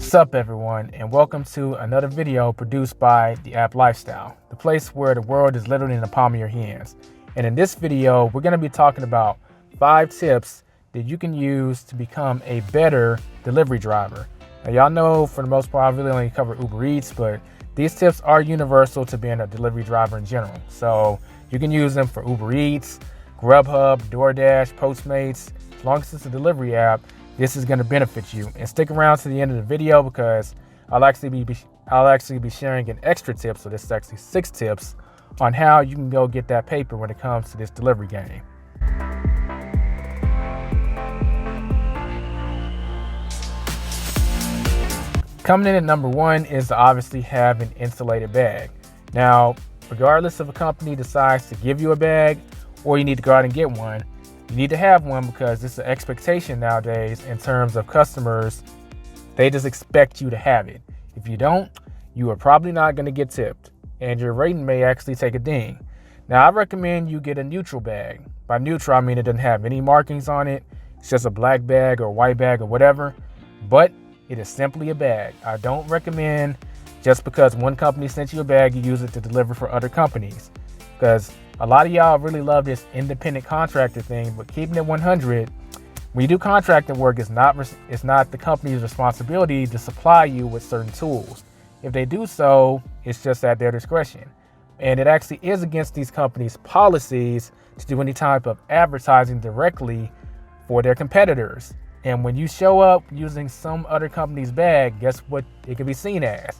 What's up everyone, and welcome to another video produced by The App Lifestyle, the place where the world is literally in the palm of your hands. And in this video, we're going to be talking about 5 tips that you can use to become a better delivery driver. Now y'all know for the most part I really only cover Ubereats, but these tips are universal to being a delivery driver in general. So you can use them for Ubereats, Grubhub, DoorDash, Postmates. As long as it's a delivery app, this is going to benefit you. And stick around to the end of the video because I'll actually be sharing an extra tip. So this is actually 6 tips on how you can go get that paper when it comes to this delivery game. Coming in at number 1 is to obviously have an insulated bag. Now, regardless if a company decides to give you a bag or you need to go out and get one, you need to have one because it's an expectation nowadays in terms of customers. They just expect you to have it. If you don't, you are probably not going to get tipped and your rating may actually take a ding. Now, I recommend you get a neutral bag. By neutral, I mean it doesn't have any markings on it. It's just a black bag or white bag or whatever, but it is simply a bag. I don't recommend just because one company sent you a bag, you use it to deliver for other companies, because a lot of y'all really love this independent contractor thing, but keeping it 100, when you do contracting work, it's not the company's responsibility to supply you with certain tools. If they do so, it's just at their discretion. And it actually is against these companies' policies to do any type of advertising directly for their competitors. And when you show up using some other company's bag, guess what it can be seen as?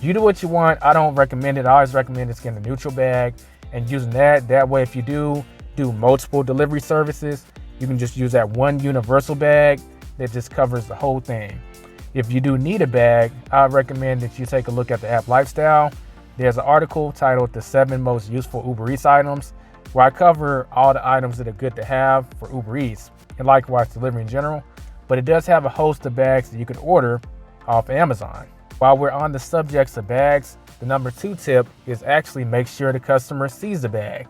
You do what you want. I don't recommend it. I always recommend just getting a neutral bag and using that. That way, if you do multiple delivery services, you can just use that one universal bag that just covers the whole thing. If you do need a bag, I recommend that you take a look at the App Lifestyle. There's an article titled The 7 Most Useful Uber Eats Items, where I cover all the items that are good to have for Uber Eats and likewise delivery in general. But it does have a host of bags that you can order off Amazon. While we're on the subjects of bags, the number 2 tip is actually make sure the customer sees the bag.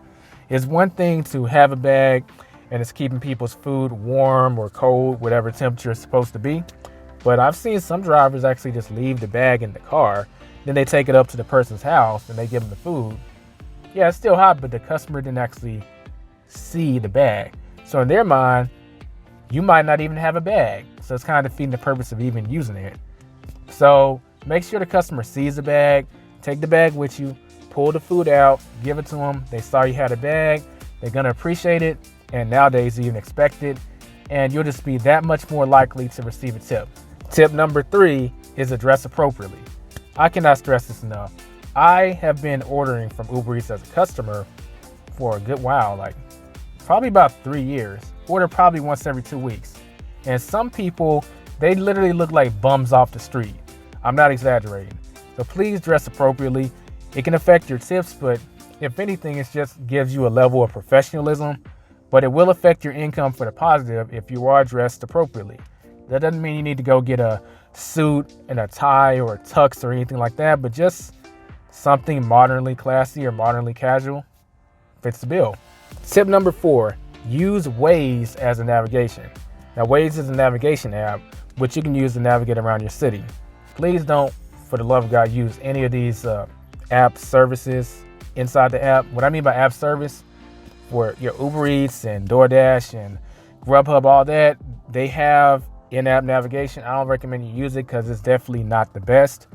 It's one thing to have a bag and it's keeping people's food warm or cold, whatever temperature it's supposed to be. But I've seen some drivers actually just leave the bag in the car. Then they take it up to the person's house and they give them the food. Yeah, it's still hot, but the customer didn't actually see the bag. So in their mind, you might not even have a bag. So it's kind of defeating the purpose of even using it. So make sure the customer sees the bag. Take the bag with you, pull the food out, give it to them. They saw you had a bag. They're going to appreciate it. And nowadays, even expect it. And you'll just be that much more likely to receive a tip. Tip number 3 is address appropriately. I cannot stress this enough. I have been ordering from Uber Eats as a customer for a good while, like probably about 3 years. Order probably once every 2 weeks. And some people, they literally look like bums off the street. I'm not exaggerating. So please dress appropriately. It can affect your tips, but if anything, it just gives you a level of professionalism, but it will affect your income for the positive if you are dressed appropriately. That doesn't mean you need to go get a suit and a tie or a tux or anything like that, but just something modernly classy or modernly casual fits the bill. Tip number 4, use Waze as a navigation. Now, Waze is a navigation app which you can use to navigate around your city. Please don't, for the love of God, use any of these app services inside the app. What I mean by app service, for your Uber Eats and DoorDash and Grubhub, all that, they have in-app navigation. I don't recommend you use it because it's definitely not the best.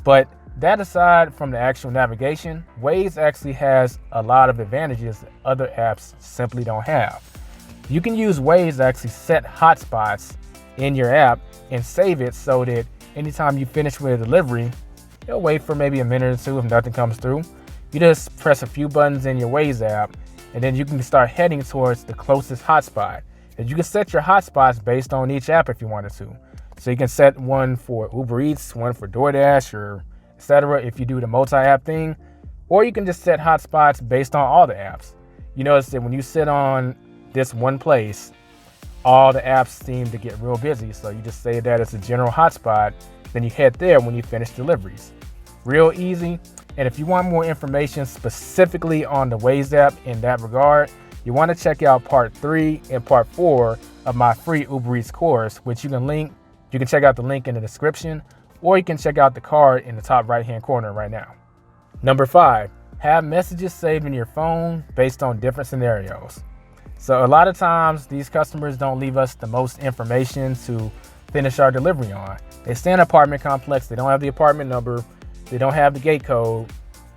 But that aside from the actual navigation, Waze actually has a lot of advantages that other apps simply don't have. You can use Waze to actually set hotspots in your app and save it so that anytime you finish with a delivery, you'll wait for maybe a minute or two if nothing comes through. You just press a few buttons in your Waze app and then you can start heading towards the closest hotspot. And you can set your hotspots based on each app if you wanted to. So you can set one for Uber Eats, one for DoorDash, or etc. if you do the multi-app thing. Or you can just set hotspots based on all the apps. You notice that when you sit on this one place, all the apps seem to get real busy. So you just say that as a general hotspot, then you head there when you finish deliveries. Real easy. And if you want more information specifically on the Waze app in that regard, you want to check out part 3 and part 4 of my free Uber Eats course, which you can You can check out the link in the description, or you can check out the card in the top right-hand corner right now. Number 5, have messages saved in your phone based on different scenarios. So a lot of times these customers don't leave us the most information to finish our delivery on. They stay in an apartment complex, they don't have the apartment number, they don't have the gate code.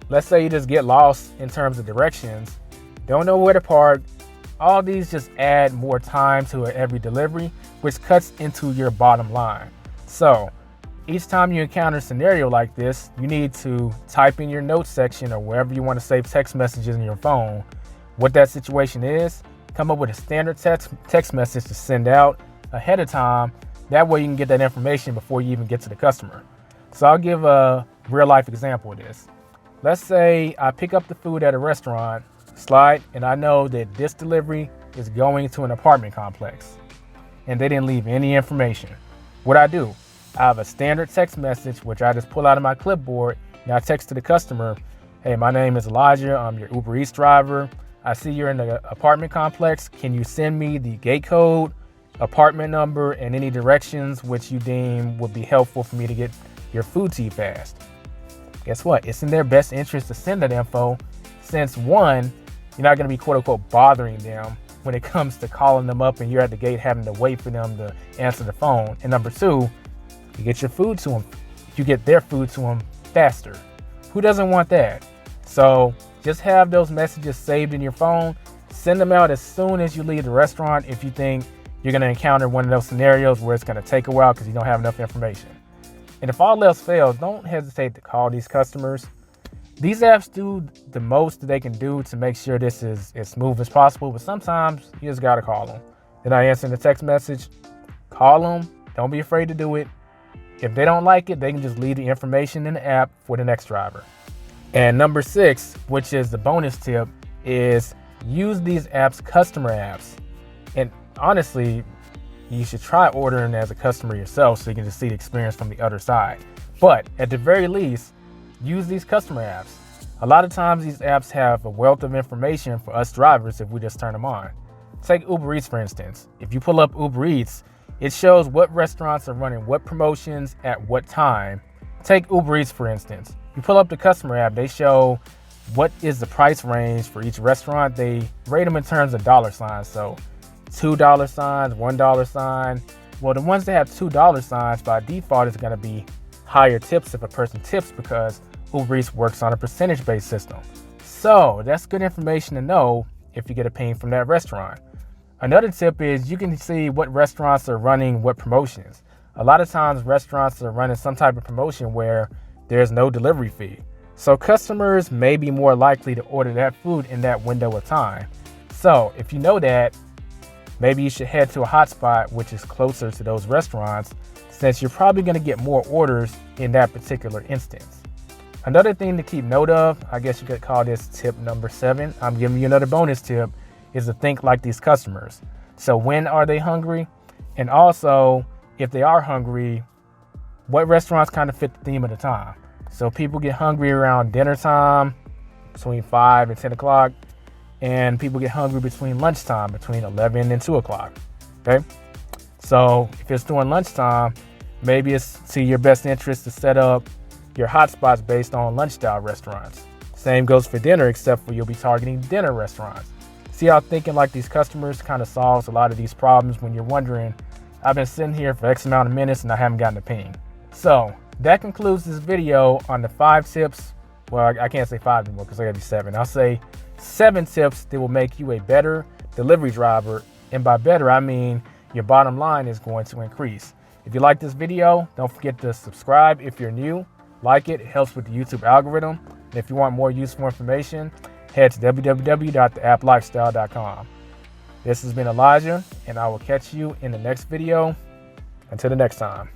Let's say you just get lost in terms of directions, don't know where to park. All these just add more time to every delivery, which cuts into your bottom line. So each time you encounter a scenario like this, you need to type in your notes section or wherever you want to save text messages in your phone what that situation is. Come up with a standard text message to send out ahead of time. That way you can get that information before you even get to the customer. So I'll give a real life example of this. Let's say I pick up the food at a restaurant, slide, and I know that this delivery is going to an apartment complex and they didn't leave any information. What I do, I have a standard text message, which I just pull out of my clipboard and I text to the customer, hey, my name is Elijah, I'm your Ubereats driver. I see you're in the apartment complex. Can you send me the gate code, apartment number, and any directions which you deem would be helpful for me to get your food to you fast? Guess what? It's in their best interest to send that info, since one, you're not going to be quote unquote bothering them when it comes to calling them up and you're at the gate having to wait for them to answer the phone. And number 2, you get your food to them. You get their food to them faster. Who doesn't want that? So just have those messages saved in your phone. Send them out as soon as you leave the restaurant if you think you're going to encounter one of those scenarios where it's going to take a while because you don't have enough information. And if all else fails, don't hesitate to call these customers. These apps do the most that they can do to make sure this is as smooth as possible, but sometimes you just got to call them. Then I answer the text message, call them, don't be afraid to do it. If they don't like it, they can just leave the information in the app for the next driver. And number 6, which is the bonus tip, is use these apps, customer apps. And honestly, you should try ordering as a customer yourself so you can just see the experience from the other side. But at the very least, use these customer apps. A lot of times these apps have a wealth of information for us drivers if we just turn them on. Take Ubereats for instance. If you pull up Ubereats, it shows what restaurants are running what promotions at what time. Take Ubereats for instance. You pull up the customer app, they show what is the price range for each restaurant. They rate them in terms of dollar signs. So $2 signs, $1 sign. Well, the ones that have $2 signs by default is going to be higher tips if a person tips because Ubereats works on a percentage-based system. So that's good information to know if you get a ping from that restaurant. Another tip is you can see what restaurants are running what promotions. A lot of times restaurants are running some type of promotion where there's no delivery fee. So customers may be more likely to order that food in that window of time. So if you know that, maybe you should head to a hotspot which is closer to those restaurants, since you're probably going to get more orders in that particular instance. Another thing to keep note of, I guess you could call this tip number 7, I'm giving you another bonus tip, is to think like these customers. So when are they hungry? And also, if they are hungry, what restaurants kind of fit the theme of the time? So people get hungry around dinner time, between 5 and 10 o'clock, and people get hungry between lunchtime, between 11 and 2 o'clock, okay? So if it's during lunchtime, maybe it's to your best interest to set up your hotspots based on lunch-style restaurants. Same goes for dinner, except for you'll be targeting dinner restaurants. See how thinking like these customers kind of solves a lot of these problems when you're wondering, I've been sitting here for X amount of minutes and I haven't gotten a ping. So that concludes this video on the 5 tips. Well, I can't say 5 anymore because I gotta be 7. I'll say 7 tips that will make you a better delivery driver. And by better, I mean your bottom line is going to increase. If you like this video, don't forget to subscribe if you're new. Like it, it helps with the YouTube algorithm. And if you want more useful information, head to www.theapplifestyle.com. This has been Elijah, and I will catch you in the next video. Until the next time.